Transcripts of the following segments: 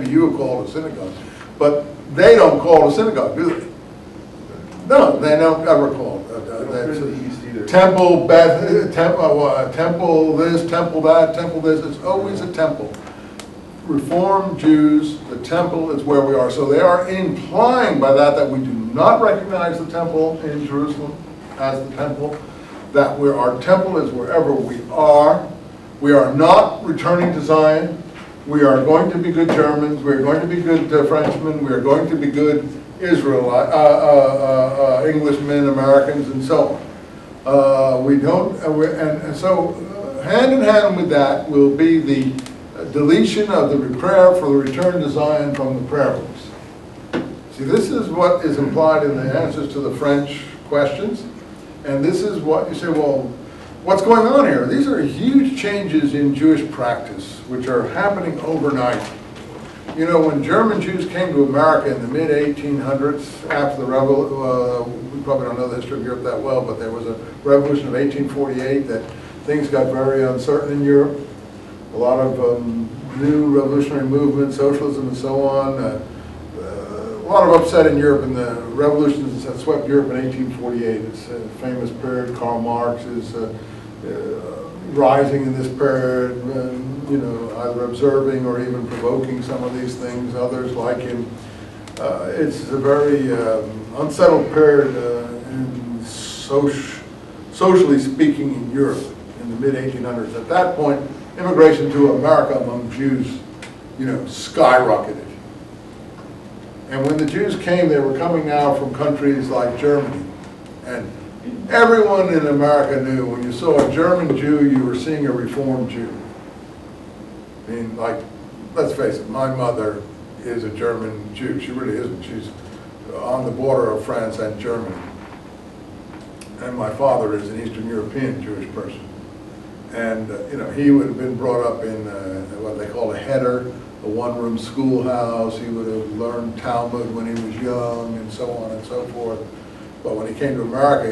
you would call it a synagogue, but they don't call it a synagogue, do they? No, they don't ever call it. That's temple, temple this, temple that, temple this. It's always a temple. Reformed Jews, the temple is where we are. So they are implying by that we do not recognize the temple in Jerusalem as the temple, that our temple is wherever we are. We are not returning to Zion. We are going to be good Germans. We are going to be good Frenchmen. We are going to be good Englishmen, Americans, and so on. We don't, and so hand in hand with that will be the deletion of the prayer for the return to Zion from the prayer books. See, this is what is implied in the answers to the French questions, and this is what you say, well, what's going on here? These are huge changes in Jewish practice, which are happening overnight. You know, when German Jews came to America in the mid-1800s, after the revolution, we probably don't know the history of Europe that well, but there was a revolution of 1848 that things got very uncertain in Europe. A lot of new revolutionary movements, socialism and so on. A lot of upset in Europe, and the revolutions that swept Europe in 1848. It's a famous period. Karl Marx is rising in this period, you know, either observing or even provoking some of these things. Others like him. It's a very unsettled period socially speaking in Europe in the mid-1800s. At that point, immigration to America among Jews, you know, skyrocketed. And when the Jews came, they were coming now from countries like Germany. And everyone in America knew when you saw a German Jew, you were seeing a Reformed Jew. I mean, like, let's face it, my mother is a German Jew. She really isn't. She's on the border of France and Germany. And my father is an Eastern European Jewish person. And, you know, he would have been brought up in what they call a heder, a one-room schoolhouse. He would have learned Talmud when he was young and so on and so forth. But when he came to America,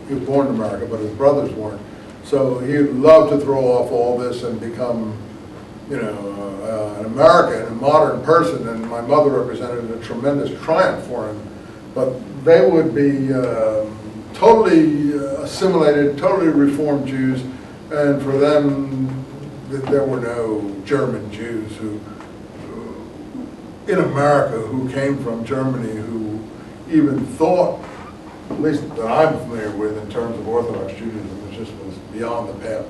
he was born in America, but his brothers weren't. So he loved to throw off all this and become, you know, an American, a modern person. And my mother represented a tremendous triumph for him. But they would be totally assimilated, totally Reformed Jews, and for them, there were no German Jews who in America who came from Germany who even thought, at least that I'm familiar with in terms of Orthodox Judaism, it just was beyond the pale.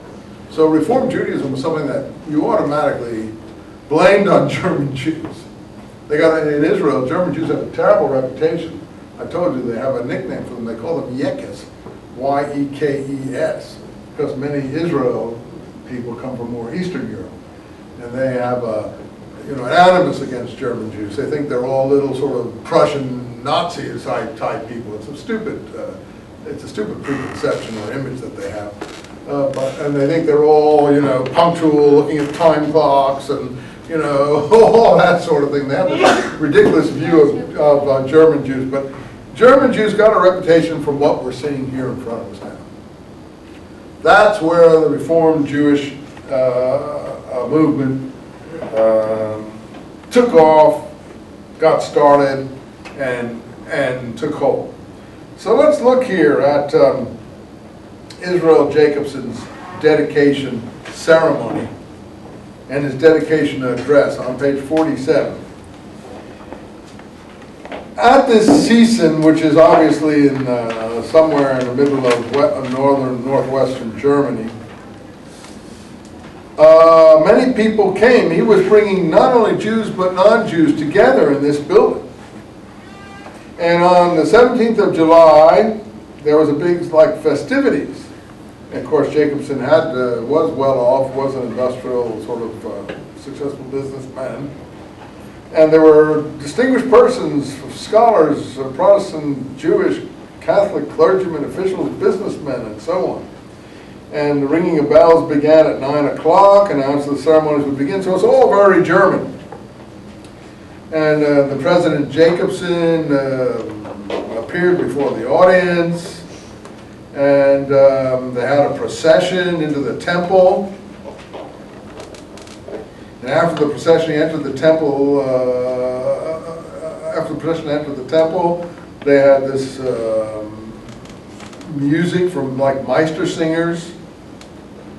So Reformed Judaism was something that you automatically blamed on German Jews. They got in Israel, German Jews have a terrible reputation. I told you they have a nickname for them. They call them Yekes, Y-E-K-E-S, because many Israel people come from more Eastern Europe, and they have an animus against German Jews. They think they're all little sort of Prussian Nazi type people. It's a stupid preconception or image that they have, and they think they're all, you know, punctual, looking at time clocks and, you know, all that sort of thing. They have this ridiculous view of German Jews, but German Jews got a reputation from what we're seeing here in front of us now. That's where the Reformed Jewish movement took off, got started, and took hold. So let's look here at Israel Jacobson's dedication ceremony and his dedication address on page 47. At this season, which is obviously in somewhere in the middle of northwestern Germany, many people came. He was bringing not only Jews but non-Jews together in this building. And on the 17th of July, there was a big, festivities. And of course, Jacobson was well off, was an industrial sort of successful businessman. And there were distinguished persons, scholars, Protestant, Jewish, Catholic clergymen, officials, businessmen, and so on. And the ringing of bells began at 9 o'clock, announced the ceremonies would begin, so it's all very German. And the President Jacobson appeared before the audience, and they had a procession into the temple. And after the procession entered the temple, they had this music from like Meister singers.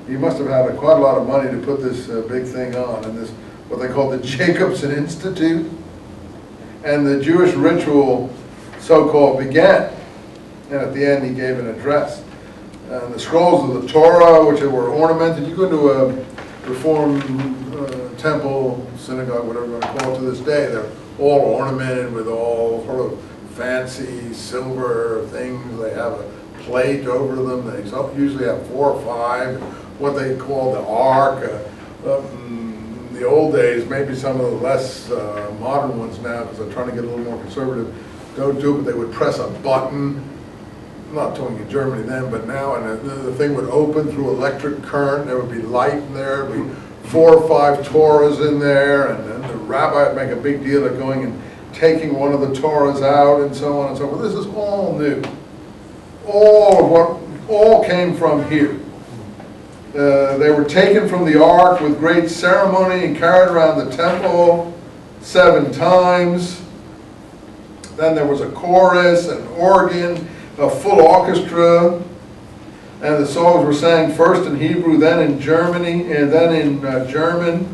He must have had quite a lot of money to put this big thing on, and this, what they call the Jacobson Institute. And the Jewish ritual, so-called, began. And at the end, he gave an address. And the scrolls of the Torah, which were ornamented, you go to a Reform temple, synagogue, whatever you want to call it, to this day, they're all ornamented with all sort of fancy silver things. They have a plate over them. They usually have 4 or 5, what they call the ark. The old days, maybe some of the less modern ones now, because they're trying to get a little more conservative, don't do it, but they would press a button. I'm not talking in Germany then, but now, and the thing would open through electric current. There would be light in there. There would be 4 or 5 Torahs in there, and then the rabbi would make a big deal of going and taking one of the Torahs out, and so on and so forth. This is all new. All came from here. They were taken from the ark with great ceremony and carried around the temple 7 times. Then there was a chorus, an organ, a full orchestra, and the songs were sang first in Hebrew, then in Germany, and then in German,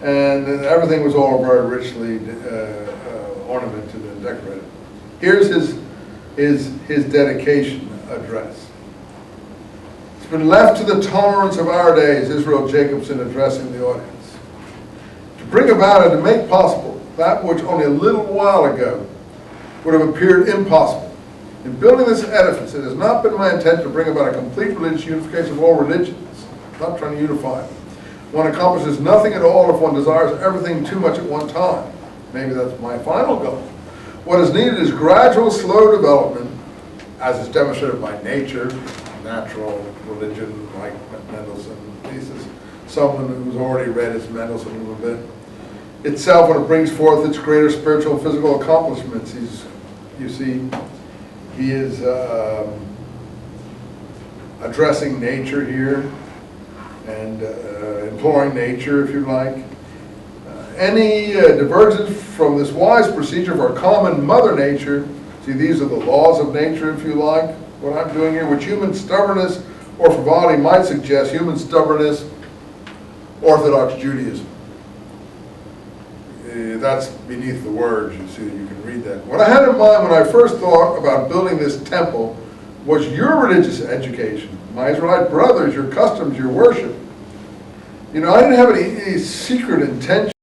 and everything was all very richly ornamented and decorated. Here's his dedication address. It's been left to the tolerance of our days, Israel Jacobson addressing the audience, to bring about and to make possible that which only a little while ago would have appeared impossible. In building this edifice, it has not been my intent to bring about a complete religious unification of all religions. I'm not trying to unify them. One accomplishes nothing at all if one desires everything too much at one time. Maybe that's my final goal. What is needed is gradual, slow development, as is demonstrated by nature, natural religion, like Mendelssohn. This is someone who's already read his Mendelssohn a little bit. Itself, when it brings forth its greater spiritual and physical accomplishments, you see, he is addressing nature here and imploring nature, if you like. Any divergence from this wise procedure of our common mother nature, see, these are the laws of nature, if you like, what I'm doing here, which human stubbornness or frivolity might suggest, human stubbornness, Orthodox Judaism. That's beneath the words, you see, you can read that. What I had in mind when I first thought about building this temple was your religious education, my Israelite brothers, your customs, your worship. You know, I didn't have any secret intention